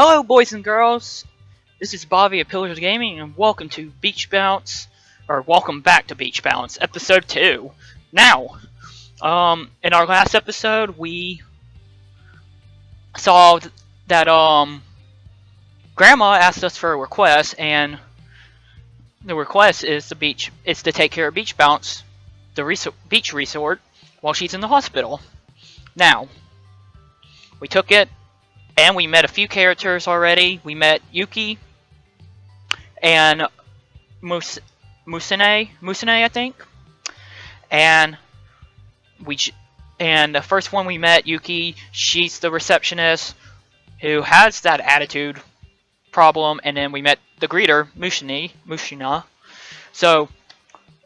Hello, boys and girls. This is Bobby of Pillars Gaming, and welcome to Beach Bounce, or welcome back to Beach Bounce, episode 2. Now, in our last episode, we saw that Grandma asked us for a request, and the request is to take care of Beach Bounce, the beach resort, while she's in the hospital. Now, we took it. And we met a few characters already. We met Yuki and Musine, I think. And the first one we met, Yuki, she's the receptionist who has that attitude problem. And then we met the greeter, Mushina. So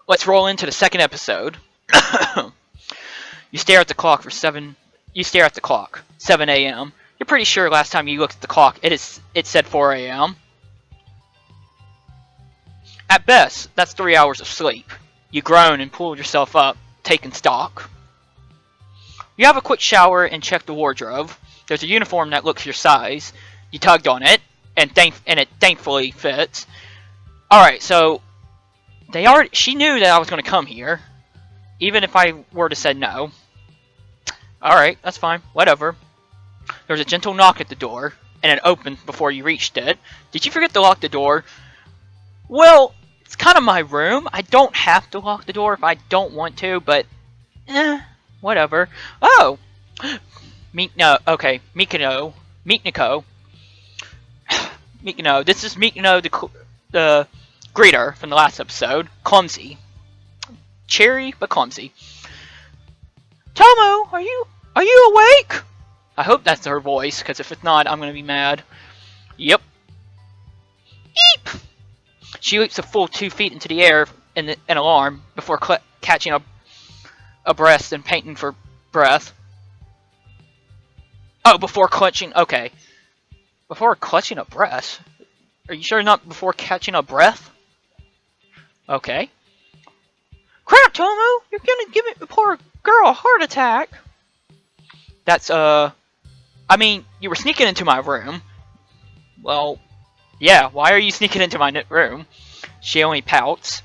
let's roll into the second episode. You stare at the clock, 7 a.m. You're pretty sure last time you looked at the clock, it said 4 a.m. At best, that's 3 hours of sleep. You groan and pull yourself up, taking stock. You have a quick shower and check the wardrobe. There's a uniform that looks your size. You tugged on it, and it thankfully fits. Alright, so she knew that I was going to come here, even if I were to say no. Alright, that's fine, whatever. There was a gentle knock at the door, and it opened before you reached it. Did you forget to lock the door? Well, it's kind of my room. I don't have to lock the door if I don't want to, but whatever. Oh! Mikino. This is Mikino, the greeter from the last episode. Clumsy. Cherry, but clumsy. Tomo, are you awake? I hope that's her voice, because if it's not, I'm going to be mad. Yep. Eep! She leaps a full 2 feet into the air in alarm before catching a breast and panting for breath. Oh, before clutching... Okay. Before clutching a breast? Are you sure not before catching a breath? Okay. Crap, Tomo! You're going to give the poor girl a heart attack. That's, I mean, you were sneaking into my room. Well, yeah, why are you sneaking into my room? She only pouts.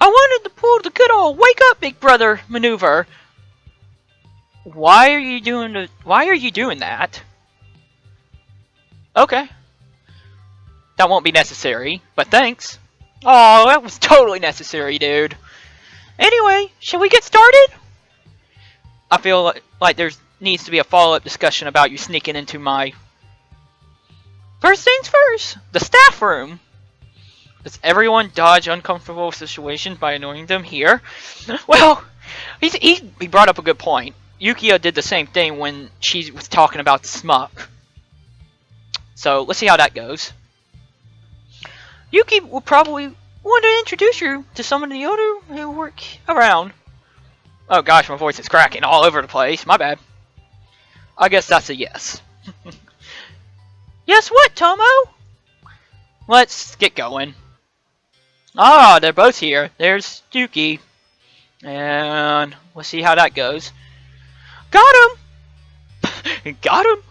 I wanted to pull the good old wake up, big brother maneuver. Why are you doing that? Okay. That won't be necessary, but thanks. Oh, that was totally necessary, dude. Anyway, shall we get started? I feel like there needs to be a follow-up discussion about you sneaking into my... First things first, the staff room. Does everyone dodge uncomfortable situations by annoying them here? Well, he brought up a good point. Yukio did the same thing when she was talking about the smuck. So, let's see how that goes. Yuki will probably want to introduce you to some of the other who work around. Oh gosh, my voice is cracking all over the place. My bad. I guess that's a yes. Yes, what, Tomo? Let's get going. Ah, they're both here. There's Yuki. And let's see how that goes. Got him! Got him!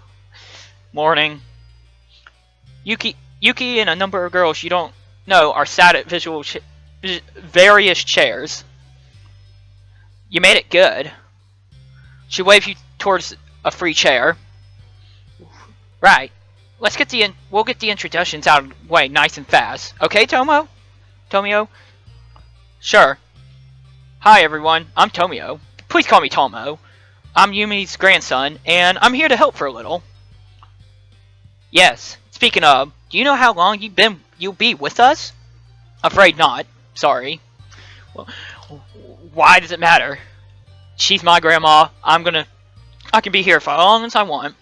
Morning. Yuki and a number of girls you don't know are sat at various chairs. You made it good. She waves you towards a free chair. Right. We'll get the introductions out of the way nice and fast. Okay, Tomio? Sure. Hi, everyone. I'm Tomio. Please call me Tomo. I'm Yumi's grandson, and I'm here to help for a little. Yes. Speaking of, do you know how long you'll be with us? Afraid not. Sorry. Well, why does it matter? She's my grandma. I can be here for as long as I want.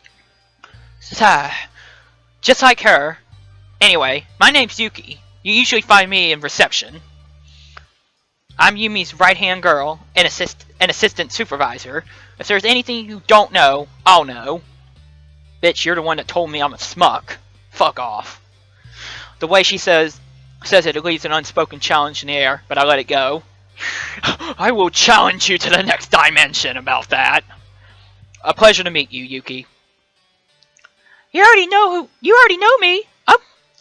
Just like her. Anyway, my name's Yuki. You usually find me in reception. I'm Yumi's right-hand girl and assistant supervisor. If there's anything you don't know, I'll know. Bitch, you're the one that told me I'm a smuck. Fuck off. The way she says it leaves an unspoken challenge in the air, but I let it go. I will challenge you to the next dimension about that. A pleasure to meet you, Yuki. You already know me.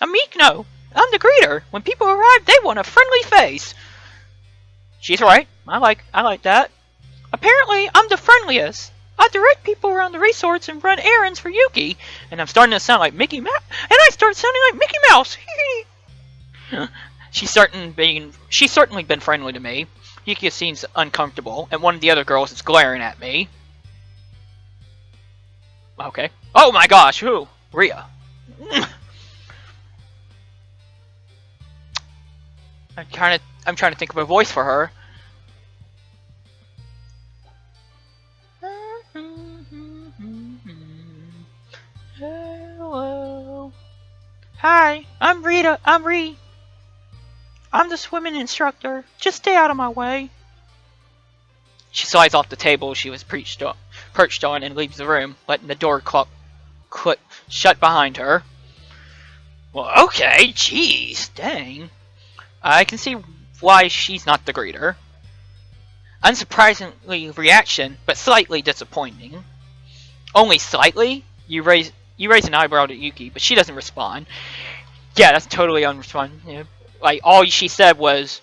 I'm Mikno. I'm the greeter. When people arrive, they want a friendly face. She's right. I like that. Apparently, I'm the friendliest. I direct people around the resorts and run errands for Yuki. And I'm starting to sound like Mickey Mouse. And I start sounding like Mickey Mouse. She's certainly been friendly to me. Yuki seems uncomfortable, and one of the other girls is glaring at me. Okay. Oh my gosh, who? Ria. I'm trying to think of a voice for her. Hello. Hi, I'm Rita. I'm Ree. I'm the swimming instructor. Just stay out of my way. She slides off the table she was perched on and leaves the room, letting the door click shut behind her. Well, okay, jeez, dang. I can see why she's not the greeter. Unsurprisingly reaction, but slightly disappointing. Only slightly? You raise an eyebrow to Yuki, but she doesn't respond. Yeah, that's totally unresponsive. Like, all she said was,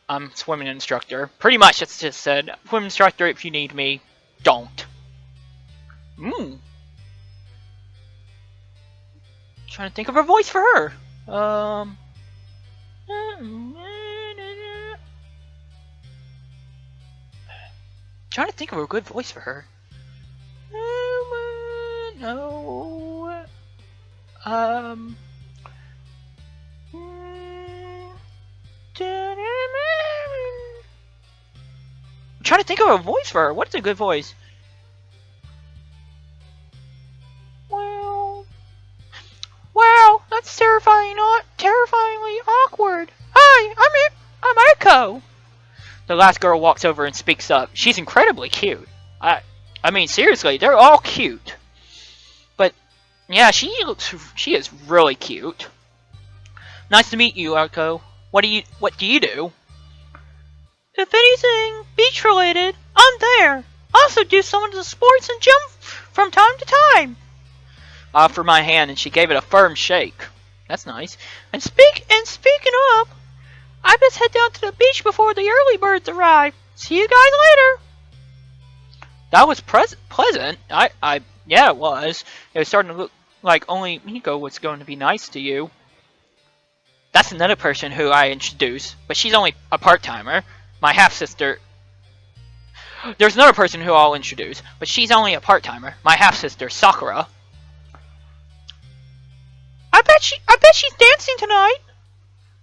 I'm swimming instructor. Pretty much it's just said, swimming instructor, if you need me, don't. Trying to think of a voice for her. Trying to think of a good voice for her. No. I'm trying to think of a voice for her. What's a good voice? Wow, that's terrifyingly awkward. Hi, I'm Echo. The last girl walks over and speaks up. She's incredibly cute. I mean, seriously, they're all cute. But yeah, she is really cute. Nice to meet you, Echo. What do you do? If anything beach related, I'm there. I also do some of the sports and jump from time to time. I offered my hand and she gave it a firm shake. That's nice. And speaking of, I best head down to the beach before the early birds arrive. See you guys later. That was pleasant. Yeah, it was. It was starting to look like only Miko was going to be nice to you. That's another person who I introduced, but she's only a part-timer. My half-sister. There's another person who I'll introduce, but she's only a part-timer. My half-sister, Sakura. I bet she's dancing tonight.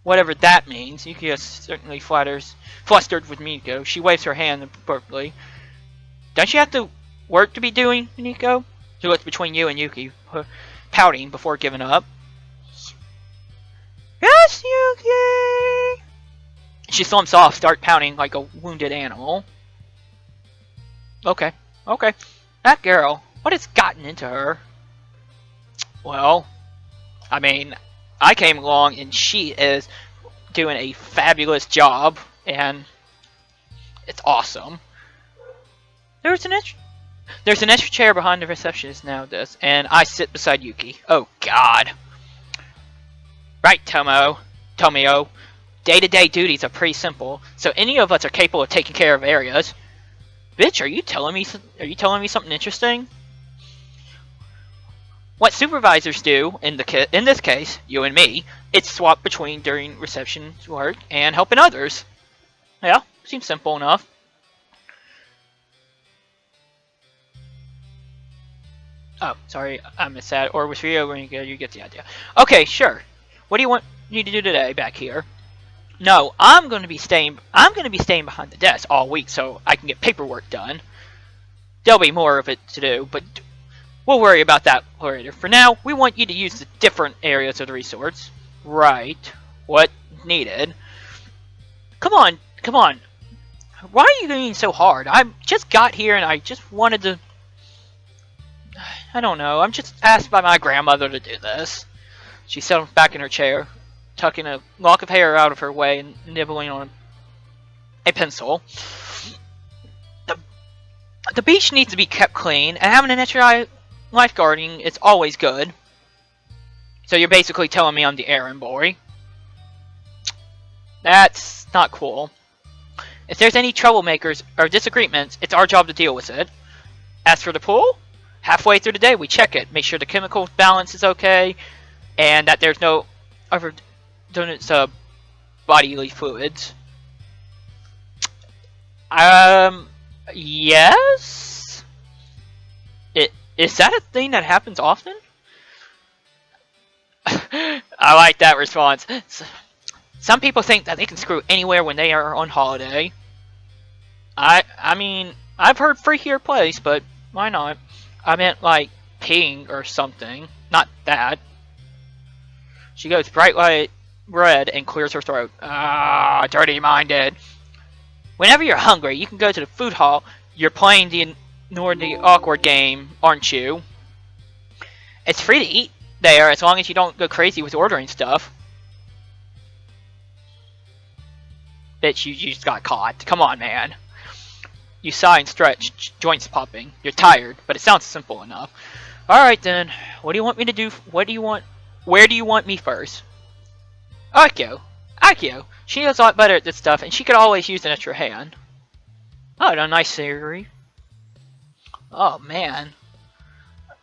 Whatever that means. Yuki is certainly flustered with Miko. She waves her hand appropriately. Don't you have to work to be doing, Miko? She looks between you and Yuki, pouting before giving up. Yes, Yuki! She slumps off, start pounding like a wounded animal. Okay. That girl, what has gotten into her? Well, I mean, I came along and she is doing a fabulous job, and it's awesome. There's an extra chair behind the receptionist now, and I sit beside Yuki. Oh God. Right, Tomio. Day-to-day duties are pretty simple, so any of us are capable of taking care of areas. Bitch, are you telling me something interesting? What supervisors do, in this case, you and me, it's swap between during reception work and helping others. Yeah, seems simple enough. Oh, sorry, I missed that. Or with Rio, when you get the idea. Okay, sure. What do you want me to do today back here? No, I'm going to be staying behind the desk all week so I can get paperwork done. There'll be more of it to do, but we'll worry about that later. For now, we want you to use the different areas of the resorts. Right. What needed? Come on. Why are you being so hard? I just got here and I just wanted to... I don't know. I'm just asked by my grandmother to do this. She settled back in her chair, tucking a lock of hair out of her way and nibbling on a pencil. The beach needs to be kept clean, and having an extra lifeguarding is always good. So you're basically telling me I'm the errand boy. That's not cool. If there's any troublemakers or disagreements, it's our job to deal with it. As for the pool, halfway through the day we check it, make sure the chemical balance is okay, and that there's no overdose of bodily fluids. Yes? Is that a thing that happens often? I like that response. Some people think that they can screw anywhere when they are on holiday. I mean, I've heard freakier place, but why not? I meant like peeing or something. Not that. She goes bright light red and clears her throat. Ah, dirty-minded. Whenever you're hungry, you can go to the food hall. You're playing the Ignore the Awkward game, aren't you? It's free to eat there as long as you don't go crazy with ordering stuff. Bitch, you just got caught. Come on, man. You sigh and stretch, joints popping. You're tired, but it sounds simple enough. Alright then, what do you want me to do? What do you want? Where do you want me first? Akio. Akio. She knows a lot better at this stuff, and she could always use an extra hand. Oh, a nice scenery. Oh, man.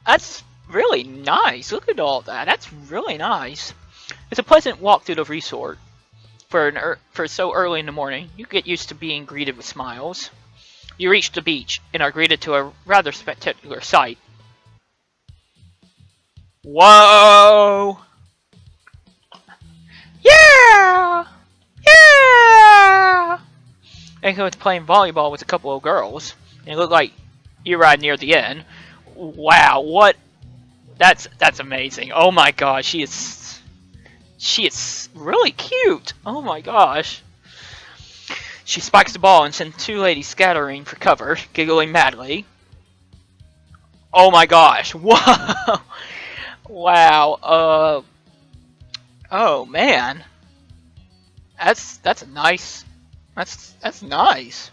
That's really nice. Look at all that. That's really nice. It's a pleasant walk through the resort. For so early in the morning, you get used to being greeted with smiles. You reach the beach and are greeted to a rather spectacular sight. Whoa! Yeah! Yeah! And he was playing volleyball with a couple of girls. And it looked like you arrived near the end. Wow, what? That's amazing. Oh my gosh, she is really cute. Oh my gosh. She spikes the ball and sends two ladies scattering for cover, giggling madly. Oh my gosh. Whoa. Wow. Oh man. That's nice. That's nice.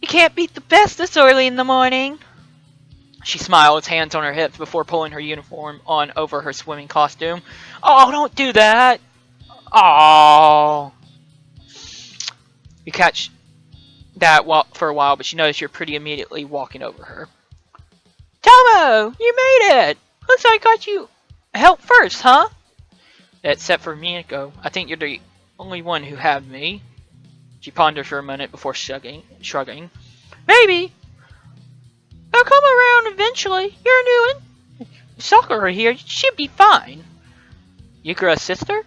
You can't beat the best this early in the morning. She smiles, hands on her hips, before pulling her uniform on over her swimming costume. Oh, don't do that. Oh. You catch that for a while, but she knows you're pretty immediately walking over her. Tomo, you made it. Looks like I got you help first, huh? Except for Miyako. I think you're the only one who had me. She ponders for a minute before shrugging. Maybe. I'll come around eventually. You're a new one. Sakura here, you should be fine. Yukura's sister?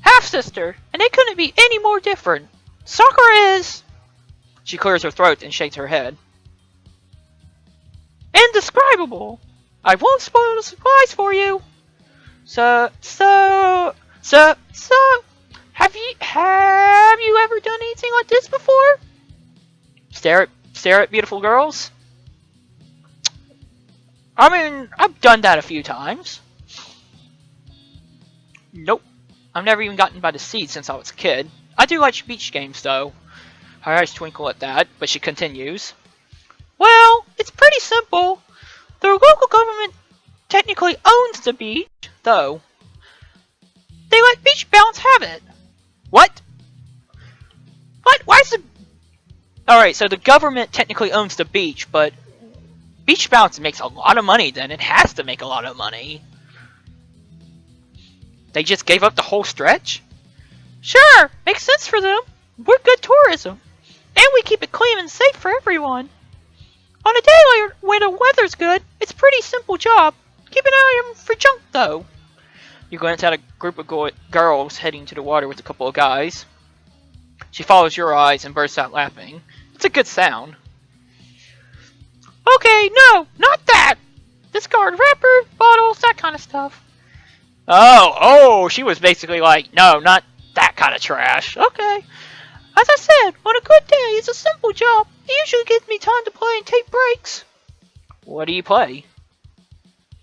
Half-sister, and they couldn't be any more different. Sakura is... She clears her throat and shakes her head. Indescribable. I won't spoil the surprise for you. So, have you ever done anything like this before? Stare at beautiful girls? I mean, I've done that a few times. Nope. I've never even gotten by the sea since I was a kid. I do like beach games, though. Her eyes twinkle at that, but she continues. Well, it's pretty simple. The local government technically owns the beach, though. They let Beach Bounce have it. What? What? Why is it... Alright, so the government technically owns the beach, but Beach Bounce makes a lot of money then. It has to make a lot of money. They just gave up the whole stretch? Sure, makes sense for them. We're good tourism. And we keep it clean and safe for everyone. On a day when the weather's good, it's a pretty simple job. Keep an eye on for junk, though. You glance at a group of girls heading to the water with a couple of guys. She follows your eyes and bursts out laughing. It's a good sound. Okay, no, not that! Discard wrapper, bottles, that kind of stuff. Oh, she was basically like, no, not that kind of trash. Okay. As I said, on a good day, it's a simple job. It usually gives me time to play and take breaks. What do you play?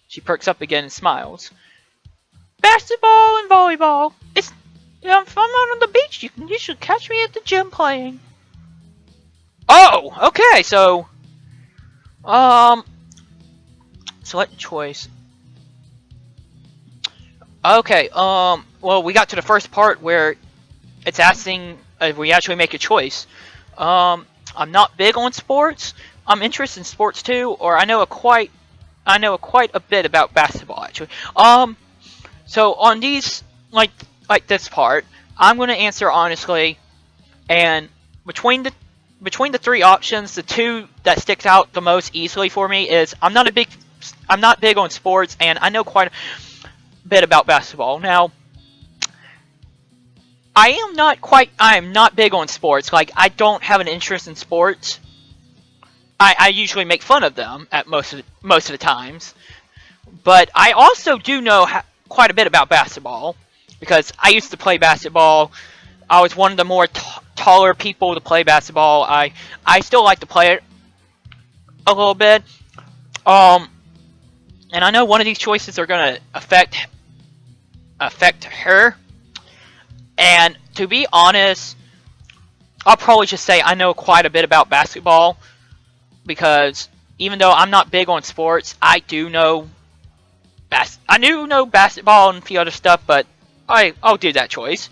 She perks up again and smiles. Basketball and volleyball. If I'm out on the beach, you should catch me at the gym playing. Oh, okay, so... Select choice. Okay, well, we got to the first part where it's asking if we actually make a choice. I'm not big on sports. I'm interested in sports too, or I know quite a bit about basketball actually. So on these, like this part, I'm going to answer honestly, and between the three options, the two that sticks out the most easily for me is I'm not big on sports, and I know quite a bit about basketball. Now, I am not big on sports. Like, I don't have an interest in sports. I usually make fun of them at most of the times. But I also do know quite a bit about basketball because I used to play basketball. I was one of the more taller people to play basketball. I still like to play it a little bit. And I know one of these choices are gonna affect her. And to be honest, I'll probably just say I know quite a bit about basketball because even though I'm not big on sports, I do know basketball and a few other stuff, but I'll do that choice.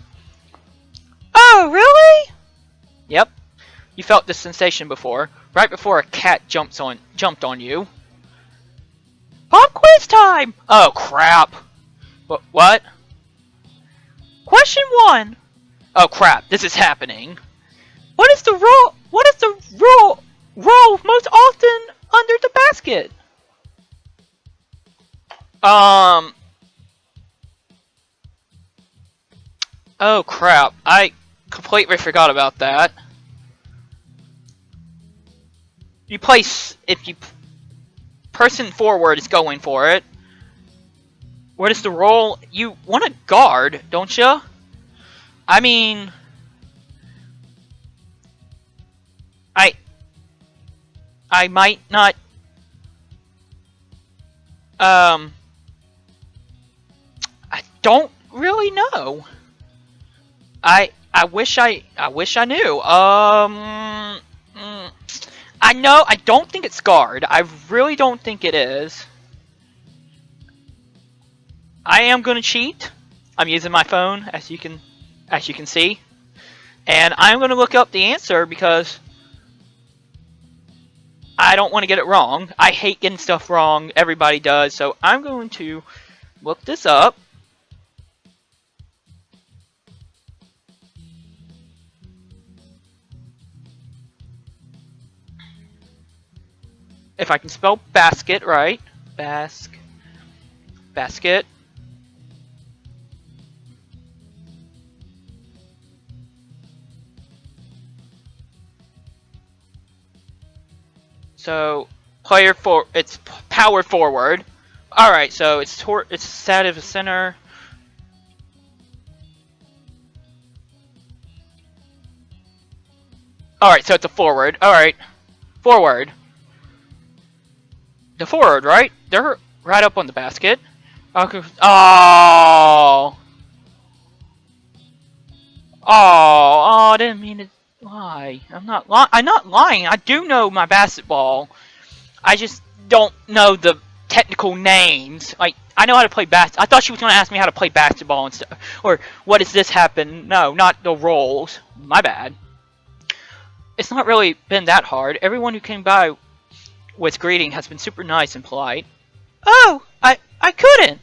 Oh, really? Yep. You felt this sensation before, right before a cat jumped on you. Pop quiz time! Oh, crap. What? Question 1. Oh, crap. This is happening. What is the roll most often under the basket? Oh, crap. I completely forgot about that. Person forward is going for it. What is the role? You want to guard, don't you? I mean, I might not. I don't really know. I wish I knew. I know. I don't think it's guard. I really don't think it is. I am gonna cheat. I'm using my phone, as you can see, and I'm gonna look up the answer because I don't want to get it wrong. I hate getting stuff wrong. Everybody does. So I'm going to look this up. If I can spell basket right. Basket. So it's power forward. All right, so it's set as a center. All right, so it's a forward. All right, forward. The forward, right? They're right up on the basket. Okay. Oh. I didn't mean to lie. I'm not lying. I do know my basketball. I just don't know the technical names. Like, I know how to play I thought she was going to ask me how to play basketball and stuff. Or, what does this happen? No, not the roles. My bad. It's not really been that hard. Everyone who came by with greeting has been super nice and polite. Oh, I couldn't!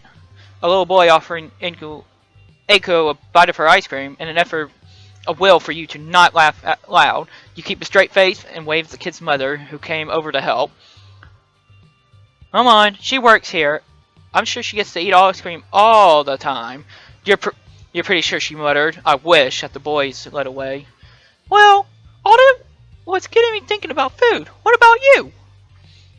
A little boy offering Eiko a bite of her ice cream in an effort of will for you to not laugh loud. You keep a straight face and wave at the kid's mother, who came over to help. Come on, she works here. I'm sure she gets to eat ice cream all the time. You're pretty sure, she muttered. I wish, at the boys led away. Well, what's getting me thinking about food? What about you?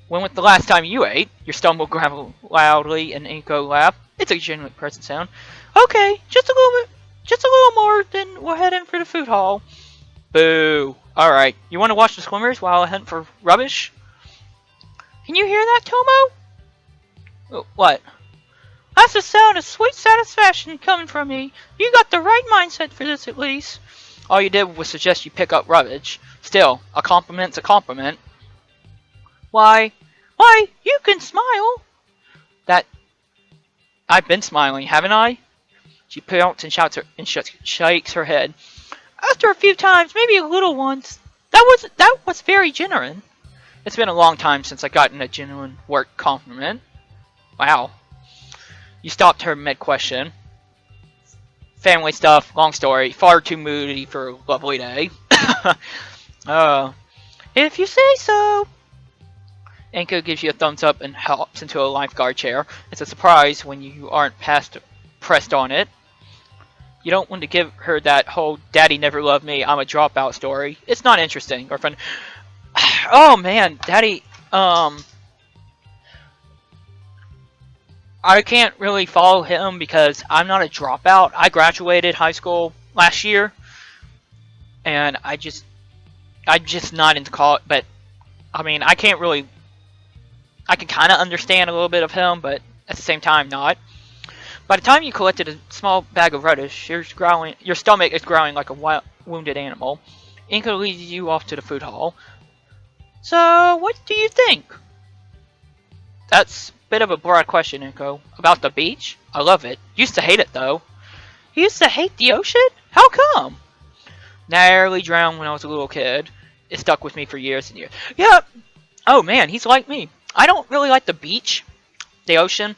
When was the last time you ate? Your stomach grumbled loudly and Eiko laughed. It's a genuine person sound. Okay, just a little more, then we'll head in for the food hall. Boo. Alright, you want to watch the swimmers while I hunt for rubbish? Can you hear that, Tomo? What? That's the sound of sweet satisfaction coming from me. You got the right mindset for this, at least. All you did was suggest you pick up rubbish. Still, a compliment's a compliment. Why, you can smile. That I've been smiling, haven't I? She pouts and shouts her and shakes her head. After a few times, maybe a little once. That was very genuine. It's been a long time since I gotten a genuine work compliment. Wow. You stopped her mid-question. Family stuff, long story, far too moody for a lovely day. If you say so. Anko gives you a thumbs up and hops into a lifeguard chair. It's a surprise when you aren't pressed on it. You don't want to give her that whole "Daddy never loved me, I'm a dropout" story. It's not interesting or fun. Oh man, Daddy, I can't really follow him because I'm not a dropout. I graduated high school last year, and I'm just not into college. But I mean, I can't really. I can kind of understand a little bit of him, but at the same time, not. By the time you collected a small bag of radish, your stomach is growling like a wounded animal. Inko leads you off to the food hall. So, what do you think? That's a bit of a broad question, Inko. About the beach? I love it. Used to hate it, though. You used to hate the ocean? How come? Narrowly drowned when I was a little kid. It stuck with me for years and years. Yeah. Oh, man, he's like me. I don't really like the beach, the ocean.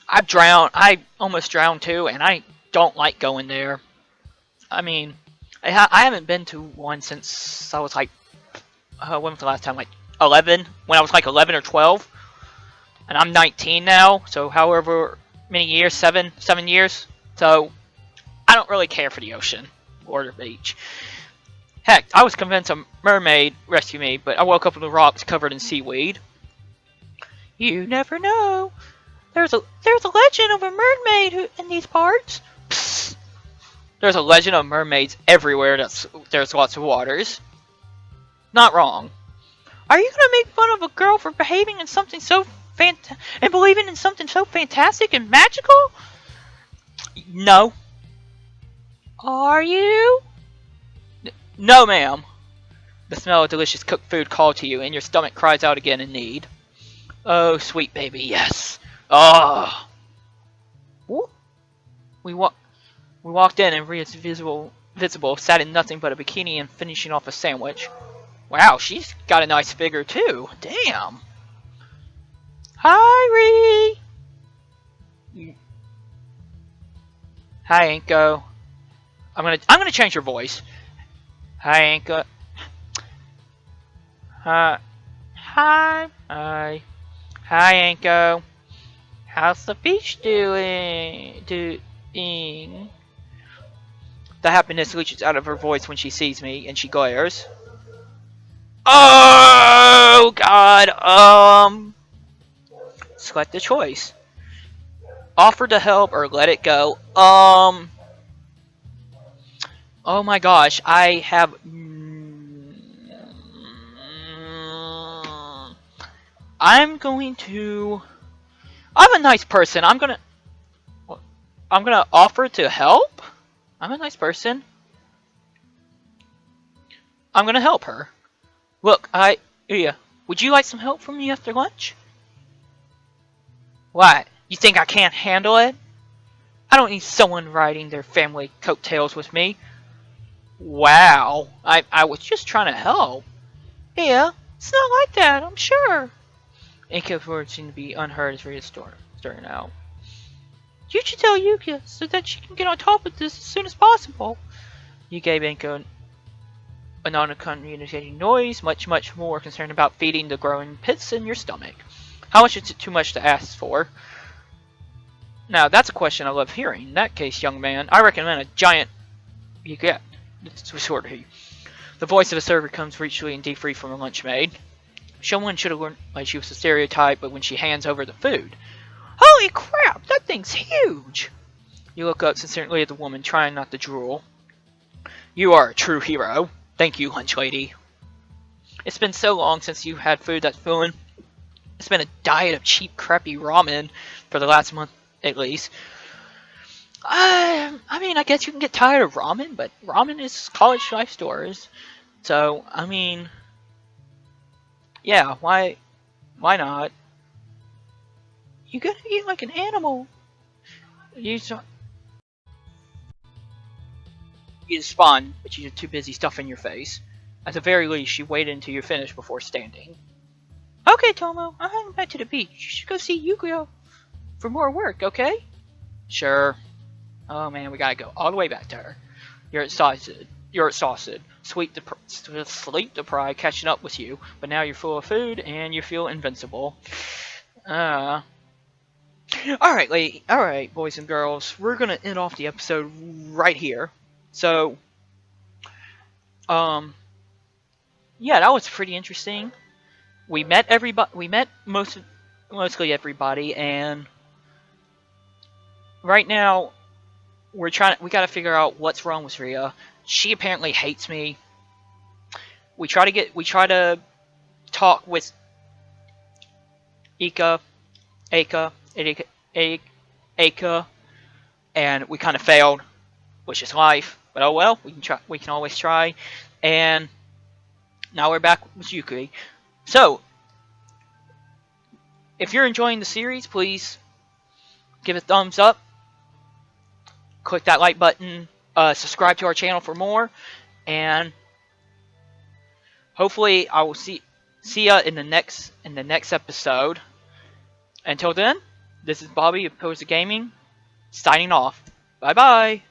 I've drowned. I almost drowned, too, and I don't like going there. I mean, I haven't been to one since I was like, when was the last time? Like 11? When I was like 11 or 12. And I'm 19 now, so however many years, 7 years. So, I don't really care for the ocean or the beach. Heck, I was convinced a mermaid rescued me, but I woke up on the rocks covered in seaweed. You never know. There's a legend of a mermaid in these parts. Psst. There's a legend of mermaids everywhere. There's lots of waters. Not wrong. Are you gonna make fun of a girl for behaving in something so and believing in something so fantastic and magical? No. Are you? No, ma'am. The smell of delicious cooked food calls to you, and your stomach cries out again in need. Oh, sweet baby, yes. Oh. We walked in, and Ria's visible sat in nothing but a bikini and finishing off a sandwich. Wow, she's got a nice figure too. Damn. Hi, Ri. Hi, Anko. I'm gonna change your voice. Hi, Anko. Hi. Hi, Anko. How's the beach doing? The happiness leaches out of her voice when she sees me, and she glares. Oh God. Select a choice. Offer to help or let it go. Oh my gosh, I have. I'm a nice person. I'm gonna offer to help. I'm a nice person. I'm gonna help her. Look, Ria, would you like some help from me after lunch? What? You think I can't handle it? I don't need someone riding their family coattails with me. Wow, I was just trying to help. Yeah, it's not like that, I'm sure. Anko's words seem to be unheard as Ria starting out. You should tell Yuka so that she can get on top of this as soon as possible. You gave Anko a non-communicating noise, much more concerned about feeding the growing pits in your stomach. How much is it too much to ask for? Now, that's a question I love hearing. In that case, young man, I recommend a giant you get. Resorted he. The voice of the server comes richly and deep-free from a lunch maid. Someone should have learned like she was a stereotype, but when she hands over the food. Holy crap, that thing's huge! You look up sincerely at the woman, trying not to drool. You are a true hero. Thank you, lunch lady. It's been so long since you had food that's filling. It's been a diet of cheap, crappy ramen for the last month, at least. I mean, I guess you can get tired of ramen, but ramen is college life stores. So, I mean, yeah, why not? You gotta eat like an animal. You respond, but you're too busy stuffing your face. At the very least, you waited until you're finished before standing. Okay, Tomo, I'm heading back to the beach. You should go see Yu-Gi-Oh! For more work, okay? Sure. Oh man, we gotta go all the way back to her. You're exhausted. Sleep deprived, catching up with you, but now you're full of food and you feel invincible. Alright, boys and girls, we're gonna end off the episode right here. So, yeah, that was pretty interesting. We met everybody. We met mostly everybody, and right now we gotta figure out what's wrong with Ria. She apparently hates me. We try to talk with Ika, and we kind of failed, which is life. But oh well, we can always try. And now we're back with Yukari. So, if you're enjoying the series, please give it a thumbs up. Click that like button. Subscribe to our channel for more. And hopefully I will see ya in the next episode. Until then, this is Bobby of Posa Gaming, signing off. Bye bye.